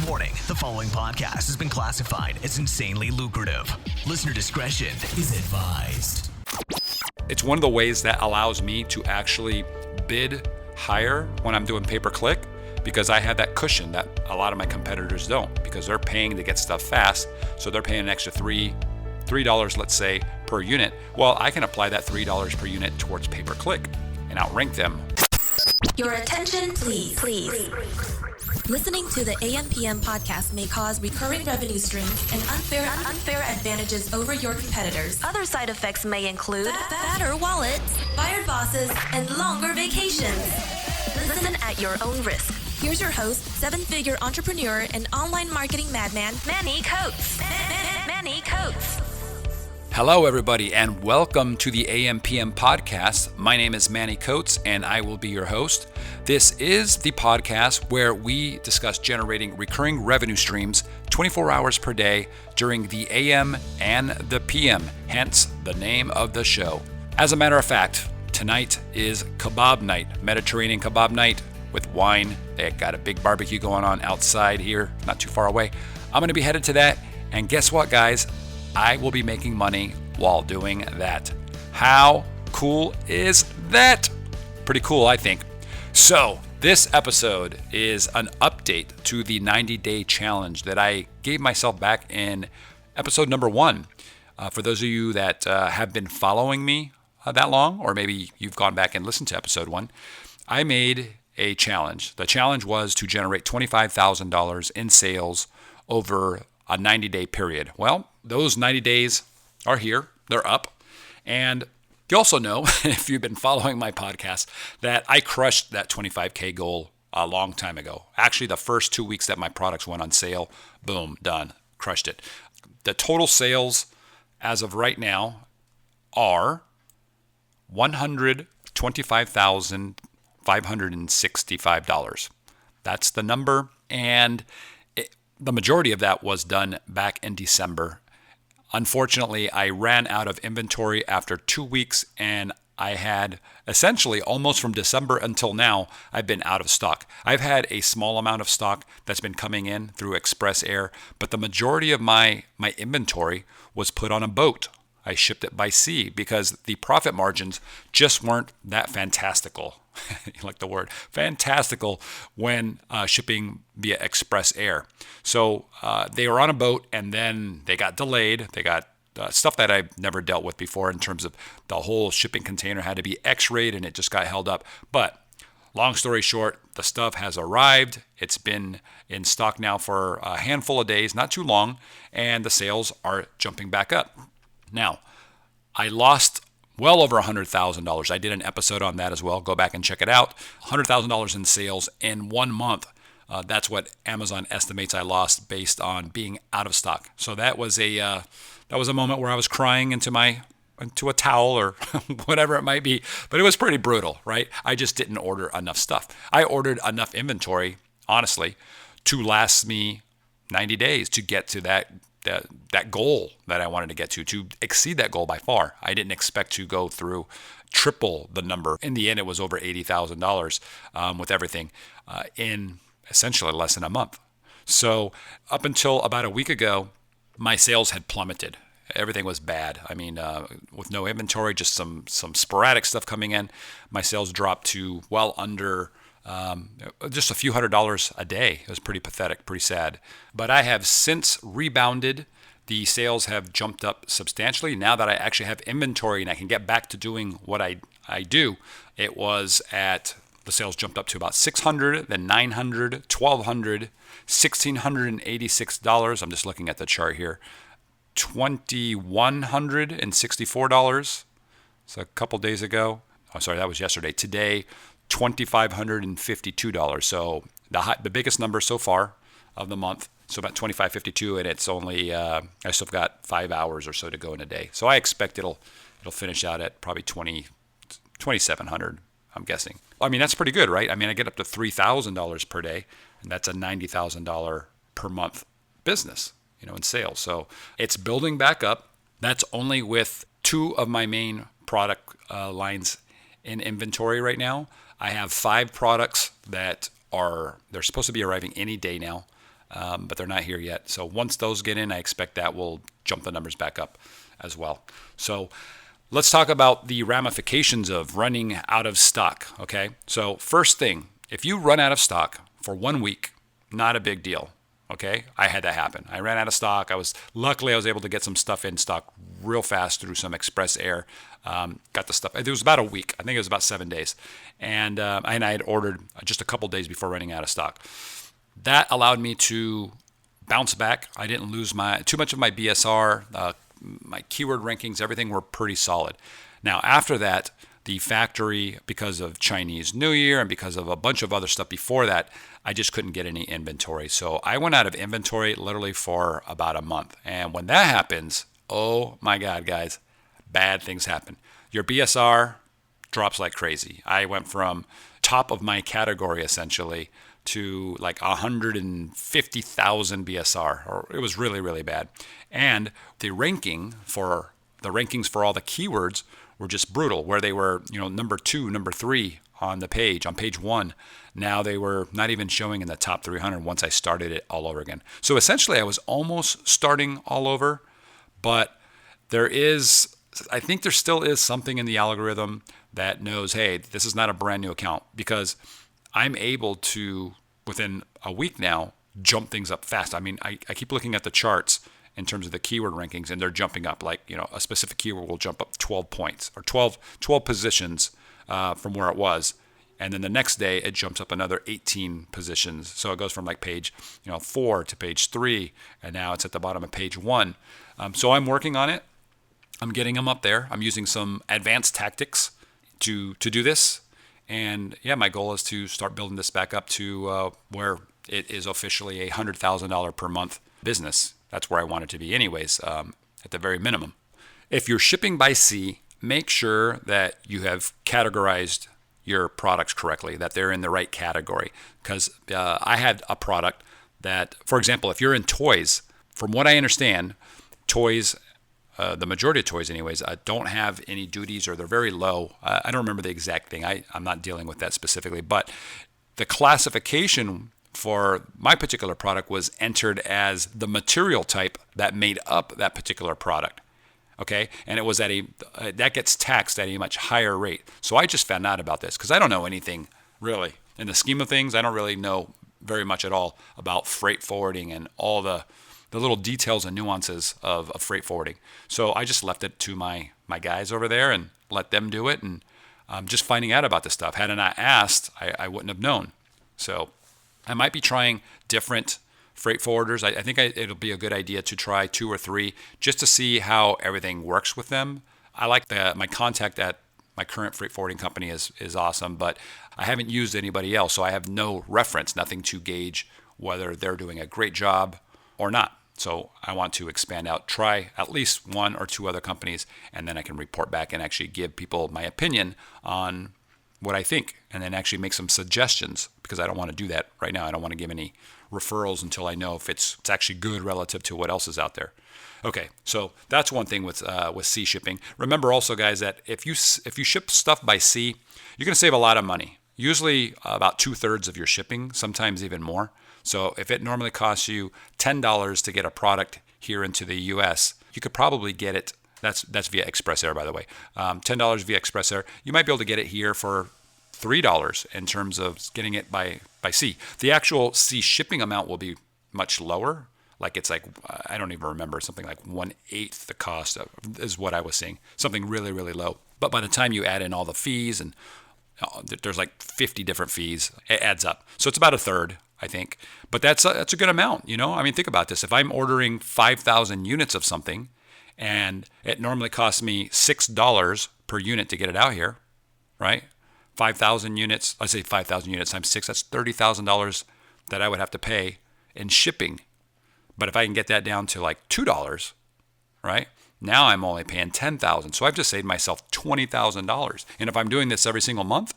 Warning, the following podcast has been classified as insanely lucrative. Listener discretion is advised. It's one of the ways that allows me to actually bid higher when I'm doing pay-per-click, because I have that cushion that a lot of my competitors don't, because they're paying to get stuff fast. So they're paying an extra $3, let's say, per unit. Well, I can apply that $3 per unit towards pay-per-click and outrank them. Your attention, please. Listening to the AMPM podcast may cause recurring revenue streams and unfair advantages over your competitors. Other side effects may include fatter wallets, fired bosses, and longer vacations. Listen at your own risk. Here's your host, seven-figure entrepreneur and online marketing madman, Manny Coates. Manny Coates. Hello, everybody, and welcome to the AMPM podcast. My name is Manny Coates, and I will be your host. This is the podcast where we discuss generating recurring revenue streams 24 hours per day during the AM and the PM, hence the name of the show. As a matter of fact, tonight is kebab night, Mediterranean kebab night with wine. They got a big barbecue going on outside here, not too far away. I'm going to be headed to that, and guess what, guys? I will be making money while doing that. How cool is that? Pretty cool, I think. So this episode is an update to the 90-day challenge that I gave myself back in episode number 1. For those of you that have been following me that long, or maybe you've gone back and listened to episode 1, I made a challenge. The challenge was to generate $25,000 in sales over a 90-day period. Well, those 90 days are here. They're up. And you also know, if you've been following my podcast, that I crushed that 25K goal a long time ago. Actually, the first 2 weeks that my products went on sale, boom, done, crushed it. The total sales as of right now are $125,565. That's the number. And the majority of that was done back in December. Unfortunately, I ran out of inventory after 2 weeks, and I had essentially almost from December until now, I've been out of stock. I've had a small amount of stock that's been coming in through Express Air, but the majority of my inventory was put on a boat. I shipped it by sea because the profit margins just weren't that fantastical. You like the word fantastical when shipping via Express Air. So they were on a boat, and then they got delayed. They got stuff that I've never dealt with before in terms of the whole shipping container had to be x-rayed, and it just got held up. But long story short, the stuff has arrived. It's been in stock now for a handful of days, not too long, and the sales are jumping back up. Now, I lost well over $100,000. I did an episode on that as well. Go back and check it out. $100,000 in sales in 1 month. That's what Amazon estimates I lost based on being out of stock. So that was a moment where I was crying into a towel or whatever it might be. But it was pretty brutal, right? I just didn't order enough stuff. I ordered enough inventory, honestly, to last me 90 days to get to that goal that I wanted to get to exceed that goal by far. I didn't expect to go through triple the number. In the end, it was over $80,000 with everything in essentially less than a month. So up until about a week ago, my sales had plummeted. Everything was bad. I mean, with no inventory, just some sporadic stuff coming in, my sales dropped to well under just a few $100s a day. It was pretty pathetic, pretty sad. But I have since rebounded. The sales have jumped up substantially. Now that I actually have inventory and I can get back to doing what I do, the sales jumped up to about $600, then $900, $1,200, $1,686. I'm just looking at the chart here. $2,164. So a couple days ago. Oh, sorry, that was yesterday. Today, $2,552. So the biggest number so far of the month. So about $2,552, and it's only I still got 5 hours or so to go in a day. So I expect it'll finish out at probably $2,700. I'm guessing. I mean, that's pretty good, right? I mean, I get up to $3,000 per day, and that's a $90,000 per month business, in sales. So it's building back up. That's only with 2 of my main product lines in inventory right now. I have 5 products that they're supposed to be arriving any day now. but they're not here yet. So once those get in, I expect that will jump the numbers back up as well. So let's talk about the ramifications of running out of stock, okay? So first thing, if you run out of stock for 1 week, not a big deal, okay? I had that happen. I ran out of stock. Luckily I was able to get some stuff in stock real fast through some express air. Got the stuff. It was about a week. I think it was about 7 days. And I had ordered just a couple days before running out of stock. That allowed me to bounce back. I didn't lose too much of my BSR. My keyword rankings, everything were pretty solid. Now, after that, the factory, because of Chinese New Year and because of a bunch of other stuff before that, I just couldn't get any inventory. So I went out of inventory literally for about a month. And when that happens, oh my God, guys, bad things happen. Your BSR drops like crazy. I went from top of my category essentially to like 150,000 BSR, or it was really, really bad. And the rankings for all the keywords were just brutal, where they were, number 2, number 3 on the page, on page 1. Now they were not even showing in the top 300 once I started it all over again. So essentially I was almost starting all over, but I think there still is something in the algorithm that knows, hey, this is not a brand new account, because I'm able to, within a week now, jump things up fast. I mean, I keep looking at the charts in terms of the keyword rankings, and they're jumping up. Like, a specific keyword will jump up 12 points or 12 positions from where it was. And then the next day, it jumps up another 18 positions. So it goes from like page 4 to page 3, and now it's at the bottom of page 1. So I'm working on it. I'm getting them up there. I'm using some advanced tactics to do this. And yeah, my goal is to start building this back up to where it is officially a $100,000 per month business. That's where I want it to be anyways, at the very minimum. If you're shipping by sea, make sure that you have categorized your products correctly, that they're in the right category. Because I had a product that, for example, if you're in toys, from what I understand, toys, the majority of toys anyways, don't have any duties, or they're very low. I don't remember the exact thing. I'm not dealing with that specifically, but the classification for my particular product was entered as the material type that made up that particular product. Okay, and it was that gets taxed at a much higher rate. So I just found out about this because I don't know anything really. In the scheme of things, I don't really know very much at all about freight forwarding and all the little details and nuances of freight forwarding. So I just left it to my guys over there and let them do it. And just finding out about this stuff. Had I not asked, I wouldn't have known. So I might be trying different freight forwarders. I think it'll be a good idea to try 2 or 3 just to see how everything works with them. I like my contact at my current freight forwarding company is awesome, but I haven't used anybody else, so I have no reference, nothing to gauge whether they're doing a great job or not. So I want to expand out, try at least 1 or 2 other companies, and then I can report back and actually give people my opinion on what I think, and then actually make some suggestions, because I don't want to do that right now. I don't want to give any referrals until I know if it's actually good relative to what else is out there. Okay, so that's one thing with sea shipping. Remember also, guys, that if you ship stuff by sea, you're going to save a lot of money. Usually about 2/3 of your shipping, sometimes even more. So if it normally costs you $10 to get a product here into the U.S., you could probably get it. That's via Express Air, by the way. $10 via Express Air. You might be able to get it here for $3 in terms of getting it by sea. The actual sea shipping amount will be much lower. Like it's like, I don't even remember, something like 1/8 the cost is what I was seeing. Something really, really low. But by the time you add in all the fees, and there's like 50 different fees, it adds up. So it's about 1/3, I think. But that's a good amount, I mean, think about this. If I'm ordering 5,000 units of something, and it normally costs me $6 per unit to get it out here, right? 5,000 units, I say 5,000 units times 6, that's $30,000 that I would have to pay in shipping. But if I can get that down to like $2, right? Now I'm only paying $10,000. So I've just saved myself $20,000. And if I'm doing this every single month,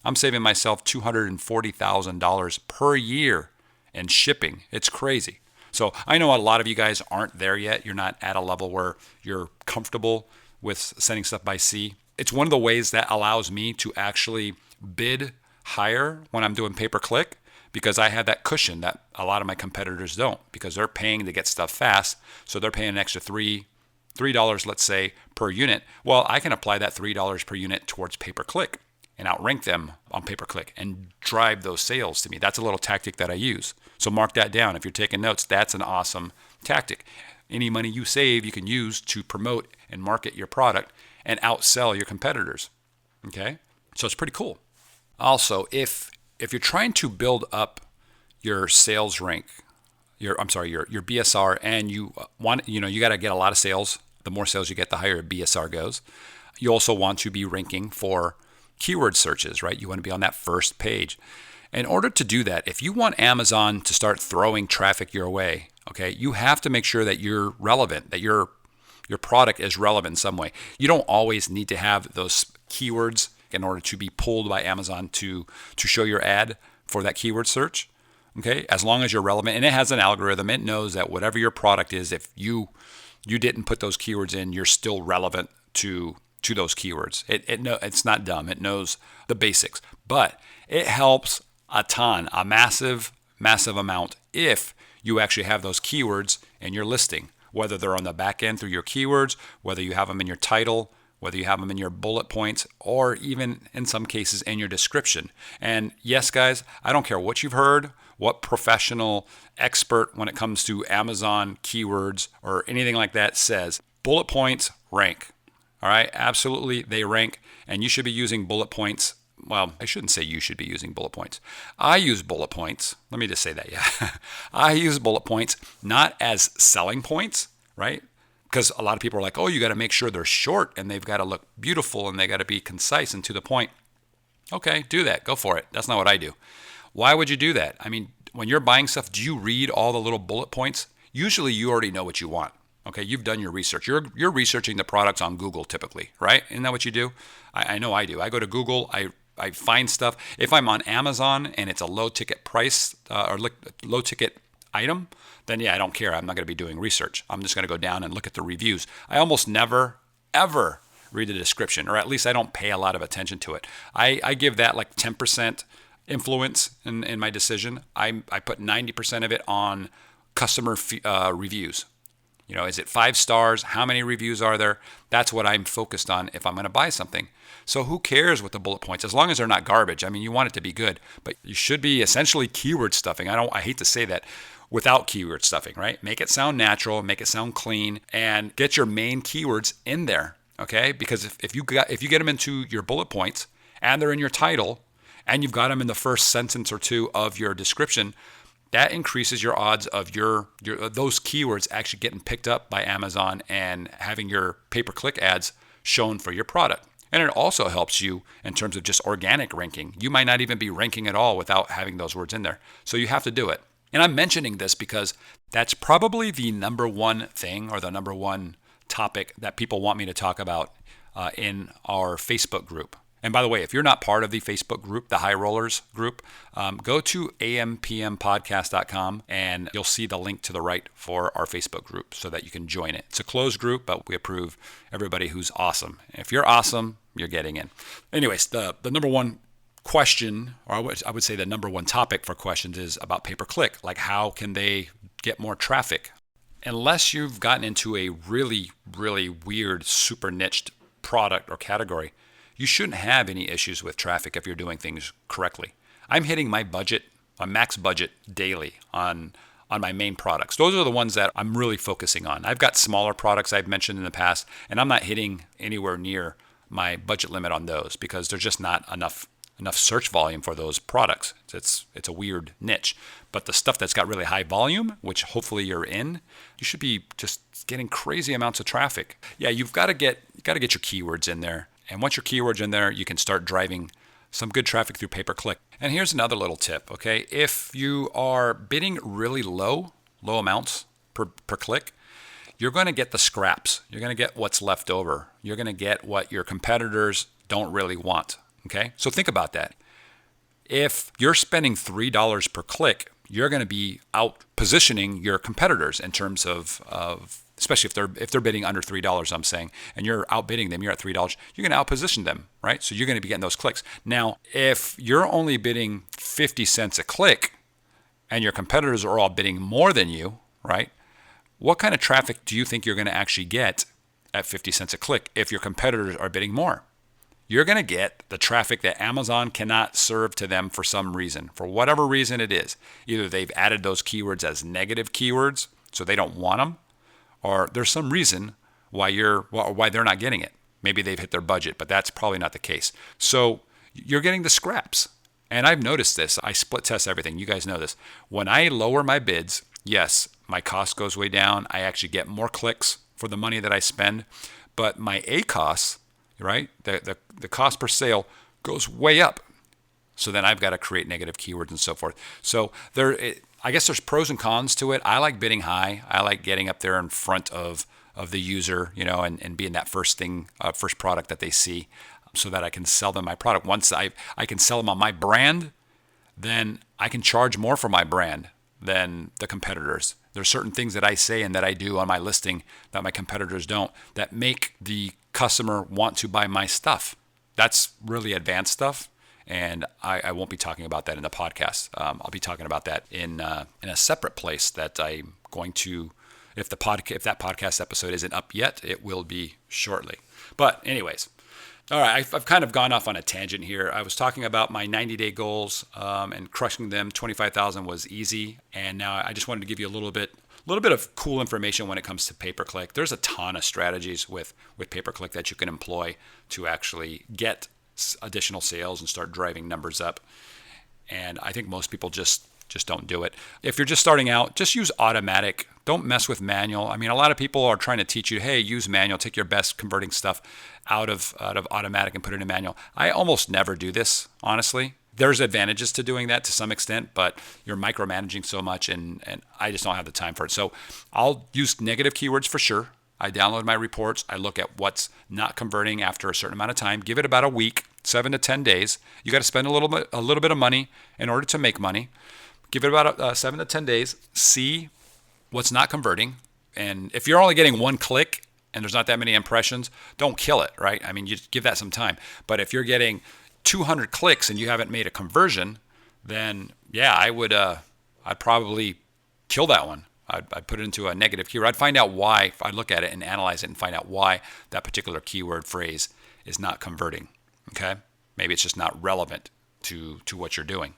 I'm saving myself $240,000 per year in shipping. It's crazy. So I know a lot of you guys aren't there yet. You're not at a level where you're comfortable with sending stuff by sea. It's one of the ways that allows me to actually bid higher when I'm doing pay-per-click, because I have that cushion that a lot of my competitors don't, because they're paying to get stuff fast. So they're paying an extra $3, let's say, per unit. Well, I can apply that $3 per unit towards pay-per-click and outrank them on pay-per-click and drive those sales to me. That's a little tactic that I use. So mark that down. If you're taking notes, that's an awesome tactic. Any money you save, you can use to promote and market your product and outsell your competitors. Okay? So it's pretty cool. Also, if you're trying to build up your sales rank, your BSR, and you want, you got to get a lot of sales. The more sales you get, the higher your BSR goes. You also want to be ranking for keyword searches, right? You want to be on that first page. In order to do that, if you want Amazon to start throwing traffic your way, okay, you have to make sure that you're relevant, that your product is relevant in some way. You don't always need to have those keywords in order to be pulled by Amazon to show your ad for that keyword search. Okay, as long as you're relevant, and it has an algorithm, it knows that whatever your product is, if you didn't put those keywords in, you're still relevant to those keywords. It's not dumb. It knows the basics, but it helps a ton, a massive amount if you actually have those keywords in your listing, whether they're on the back end through your keywords, whether you have them in your title, whether you have them in your bullet points, or even in some cases in your description. And yes, guys, I don't care what you've heard, what professional expert when it comes to Amazon keywords or anything like that says, bullet points rank. All right, absolutely, they rank, and you should be using bullet points. Well, I shouldn't say you should be using bullet points. I use bullet points. Let me just say that, yeah. I use bullet points not as selling points, right? Because a lot of people are like, oh, you got to make sure they're short and they've got to look beautiful and they got to be concise and to the point. Okay, do that. Go for it. That's not what I do. Why would you do that? I mean, when you're buying stuff, do you read all the little bullet points? Usually you already know what you want. Okay, you've done your research. You're researching the products on Google typically, right? Isn't that what you do? I know I do. I go to Google. I find stuff. If I'm on Amazon and it's a low ticket price or low ticket item, then yeah, I don't care. I'm not going to be doing research. I'm just going to go down and look at the reviews. I almost never, ever read the description, or at least I don't pay a lot of attention to it. I give that like 10% influence in my decision. I put 90% of it on customer reviews. Is it 5 stars? How many reviews are there? That's what I'm focused on if I'm going to buy something. So who cares with the bullet points, as long as they're not garbage? I mean, you want it to be good, but you should be essentially keyword stuffing. I hate to say that, without keyword stuffing, right? Make it sound natural, make it sound clean, and get your main keywords in there, okay? Because if you get them into your bullet points and they're in your title and you've got them in the first sentence or two of your description, that increases your odds of those keywords actually getting picked up by Amazon and having your pay-per-click ads shown for your product. And it also helps you in terms of just organic ranking. You might not even be ranking at all without having those words in there. So you have to do it. And I'm mentioning this because that's probably the number one thing or the number one topic that people want me to talk about in our Facebook group. And by the way, if you're not part of the Facebook group, the High Rollers group, go to ampmpodcast.com and you'll see the link to the right for our Facebook group so that you can join it. It's a closed group, but we approve everybody who's awesome. If you're awesome, you're getting in. Anyways, the number one question, or I would say the number one topic for questions is about pay-per-click. Like, how can they get more traffic? Unless you've gotten into a really, really weird, super niched product or category, you shouldn't have any issues with traffic if you're doing things correctly. I'm hitting my budget, my max budget daily on my main products. Those are the ones that I'm really focusing on. I've got smaller products I've mentioned in the past, and I'm not hitting anywhere near my budget limit on those because there's just not enough search volume for those products. It's a weird niche. But the stuff that's got really high volume, which hopefully you're in, you should be just getting crazy amounts of traffic. Yeah, you've got to get your keywords in there. And once your keywords in there, you can start driving some good traffic through pay-per-click. And here's another little tip, okay? If you are bidding really low amounts per click, you're going to get the scraps. You're going to get what's left over. You're going to get what your competitors don't really want, okay? So think about that. If you're spending $3 per click, you're going to be out positioning your competitors in terms of especially if they're bidding under $3, I'm saying, and you're outbidding them, you're at $3, you're going to outposition them, right? So you're going to be getting those clicks. Now, if you're only bidding 50 cents a click, and your competitors are all bidding more than you, right? What kind of traffic do you think you're going to actually get at 50 cents a click if your competitors are bidding more? You're going to get the traffic that Amazon cannot serve to them for some reason, for whatever reason it is. Either they've added those keywords as negative keywords, so they don't want them, or there's some reason why they're not getting it. Maybe they've hit their budget, but that's probably not the case. So you're getting the scraps. And I've noticed this. I split test everything. You guys know this. When I lower my bids, yes, my cost goes way down. I actually get more clicks for the money that I spend. But my ACoS, right, the cost per sale goes way up. So then I've got to create negative keywords and so forth. So I guess there's pros and cons to it. I like bidding high. I like getting up there in front of the user, and being that first product that they see, so that I can sell them my product. Once I can sell them on my brand, then I can charge more for my brand than the competitors. There's certain things that I say and that I do on my listing that my competitors don't, that make the customer want to buy my stuff. That's really advanced stuff, and I won't be talking about that in the podcast. I'll be talking about that in a separate place that I'm going to. If that podcast episode isn't up yet, it will be shortly. But anyways. All right, I've kind of gone off on a tangent here. I was talking about my 90-day goals and crushing them. 25,000 was easy, and now I just wanted to give you a little bit of cool information when it comes to pay-per-click. There's a ton of strategies with pay-per-click that you can employ to actually get additional sales and start driving numbers up. And I think most people just don't do it. If you're just starting out, just use automatic. Don't mess with manual. I mean, a lot of people are trying to teach you, hey, use manual, take your best converting stuff out of automatic and put it in manual. I almost never do this, honestly. There's advantages to doing that to some extent, but you're micromanaging so much, and I just don't have the time for it. So I'll use negative keywords for sure. I download my reports. I look at what's not converting after a certain amount of time. Give it about a week, 7 to 10 days. You got to spend a little bit of money in order to make money. Give it about 7 to 10 days. See what's not converting. And if you're only getting one click and there's not that many impressions, don't kill it, right? I mean, you give that some time. But if you're getting 200 clicks and you haven't made a conversion, then yeah, I'd probably kill that one. I'd put it into a negative keyword. I'd find out why. I'd look at it and analyze it and find out why that particular keyword phrase is not converting. Okay? Maybe it's just not relevant to what you're doing.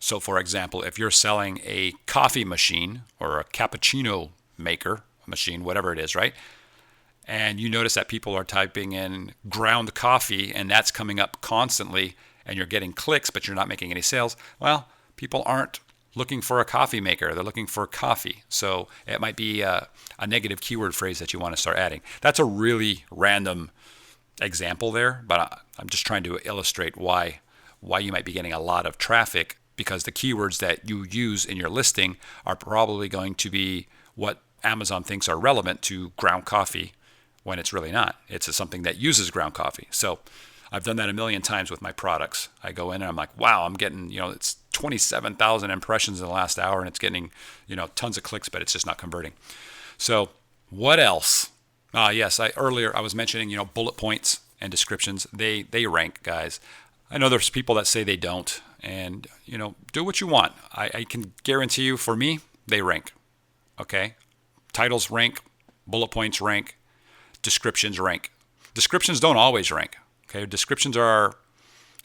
So for example, if you're selling a coffee machine or a cappuccino maker machine, whatever it is, right? And you notice that people are typing in ground coffee and that's coming up constantly and you're getting clicks, but you're not making any sales. Well, people aren't looking for a coffee maker. They're looking for coffee. So it might be a negative keyword phrase that you want to start adding. That's a really random example there, but I'm just trying to illustrate why you might be getting a lot of traffic, because the keywords that you use in your listing are probably going to be what Amazon thinks are relevant to ground coffee when it's really not. It's something that uses ground coffee. So I've done that a million times with my products. I go in and I'm like, wow, I'm getting, it's 27,000 impressions in the last hour and it's getting, tons of clicks, but it's just not converting. So what else? Yes, earlier I was mentioning, bullet points and descriptions. They rank, guys. I know there's people that say they don't, and do what you want. I can guarantee you, for me, they rank. Okay, titles rank, bullet points rank, descriptions rank. Descriptions don't always rank. Okay, descriptions are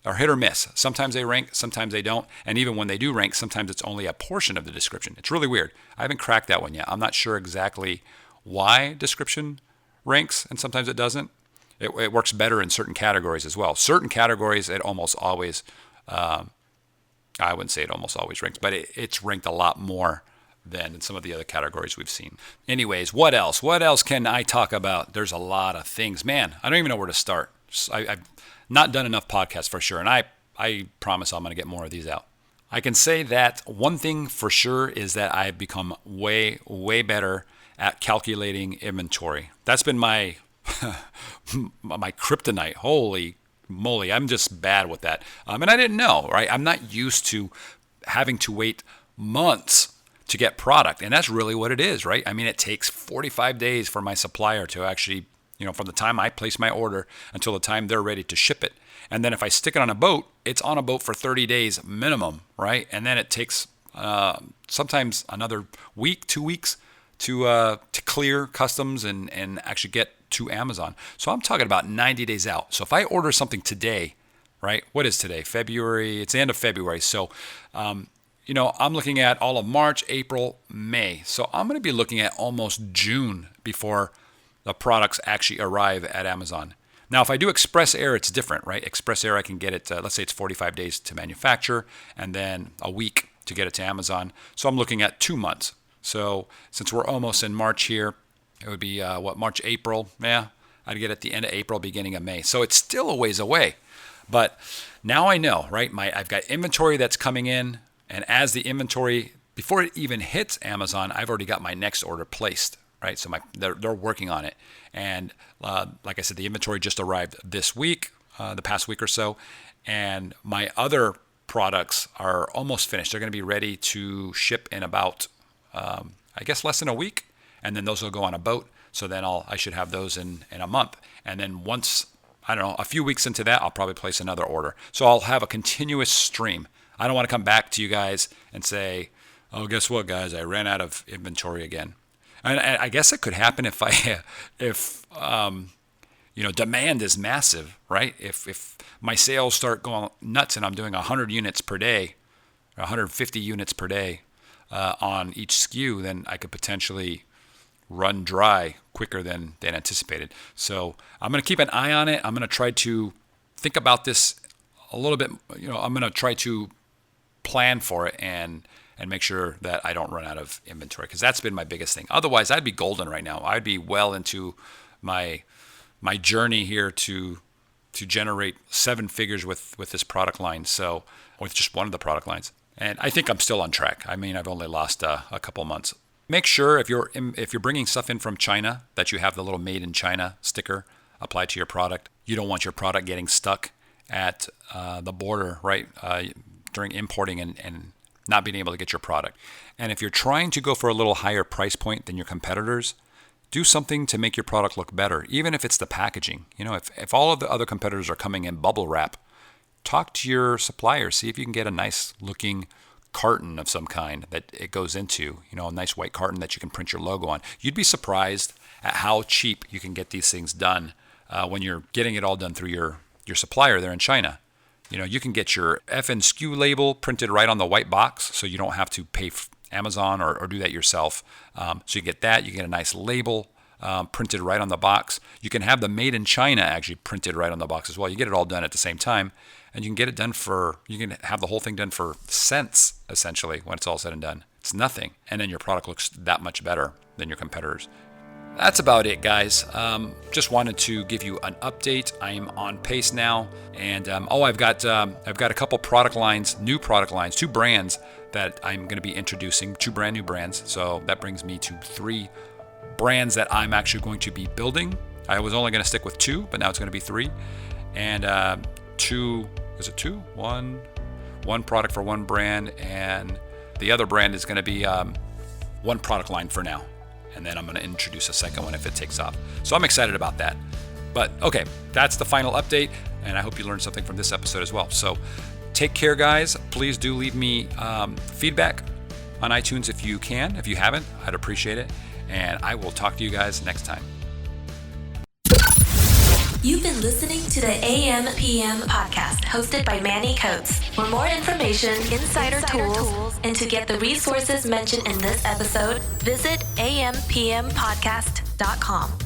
hit or miss. Sometimes they rank, sometimes they don't, and even when they do rank, sometimes it's only a portion of the description. It's really weird. I haven't cracked that one yet. I'm not sure exactly why description ranks and sometimes it doesn't. It works better in certain categories as well. Certain categories, it almost always, I wouldn't say it almost always ranks, but it's ranked a lot more than in some of the other categories we've seen. Anyways, what else? What else can I talk about? There's a lot of things. Man, I don't even know where to start. I've not done enough podcasts for sure, and I promise I'm going to get more of these out. I can say that one thing for sure is that I've become way, way better at calculating inventory. That's been my my kryptonite. Holy moly, I'm just bad with that. And I didn't know, right? I'm not used to having to wait months to get product. And that's really what it is, right? I mean, it takes 45 days for my supplier to actually, from the time I place my order until the time they're ready to ship it. And then if I stick it on a boat, it's on a boat for 30 days minimum, right? And then it takes sometimes another week, 2 weeks to clear customs and actually get to Amazon. So I'm talking about 90 days out. So if I order something today, right? What is today? February. It's the end of February. So, I'm looking at all of March, April, May. So I'm going to be looking at almost June before the products actually arrive at Amazon. Now, if I do Express Air, it's different, right? Express Air, I can get it, let's say it's 45 days to manufacture and then a week to get it to Amazon. So I'm looking at 2 months. So since we're almost in March here, it would be, March, April? Yeah, I'd get it at the end of April, beginning of May. So it's still a ways away. But now I know, right? I've got inventory that's coming in. And as the inventory, before it even hits Amazon, I've already got my next order placed, right? So they're working on it. And like I said, the inventory just arrived this week, the past week or so. And my other products are almost finished. They're going to be ready to ship in about, less than a week. And then those will go on a boat. So then I should have those in a month. And then once, a few weeks into that, I'll probably place another order. So I'll have a continuous stream. I don't want to come back to you guys and say, oh, guess what, guys? I ran out of inventory again. And I guess it could happen if demand is massive, right? If my sales start going nuts and I'm doing 100 units per day, 150 units per day on each SKU, then I could potentially run dry quicker than anticipated. So I'm going to keep an eye on it. I'm going to try to think about this a little bit. I'm going to try to plan for it and make sure that I don't run out of inventory, because that's been my biggest thing. Otherwise, I'd be golden right now. I'd be well into my journey here to generate 7 figures with this product line. So with just one of the product lines. And I think I'm still on track. I mean, I've only lost a couple months. Make sure if you're bringing stuff in from China that you have the little Made in China sticker applied to your product. You don't want your product getting stuck at the border, right, during importing and not being able to get your product. And if you're trying to go for a little higher price point than your competitors, do something to make your product look better, even if it's the packaging. If all of the other competitors are coming in bubble wrap, talk to your supplier, see if you can get a nice looking carton of some kind that it goes into, a nice white carton that you can print your logo on. You'd be surprised at how cheap you can get these things done when you're getting it all done through your supplier there in China. You can get your FN SKU label printed right on the white box, so you don't have to pay Amazon or do that yourself. So you get that. You get a nice label printed right on the box. You can have the Made in China actually printed right on the box as well. You get it all done at the same time, and you can get it done you can have the whole thing done for cents, essentially, when it's all said and done. It's nothing. And then your product looks that much better than your competitors. That's about it, guys. Just wanted to give you an update. I'm on pace now, and I've got a couple product lines, new product lines, 2 brands that I'm going to be introducing, 2 brand new brands. So that brings me to 3 brands that I'm actually going to be building. I was only going to stick with 2, but now it's going to be 3, and 2. Is it 2? One product for one brand, and the other brand is going to be 1 product line for now. And then I'm going to introduce a second one if it takes off. So I'm excited about that. But okay, that's the final update, and I hope you learned something from this episode as well. So take care, guys. Please do leave me feedback on iTunes if you can. If you haven't, I'd appreciate it. And I will talk to you guys next time. You've been listening to the AM/PM podcast hosted by Manny Coates. For more information, insider tools, and to get the resources mentioned in this episode, visit ampmpodcast.com.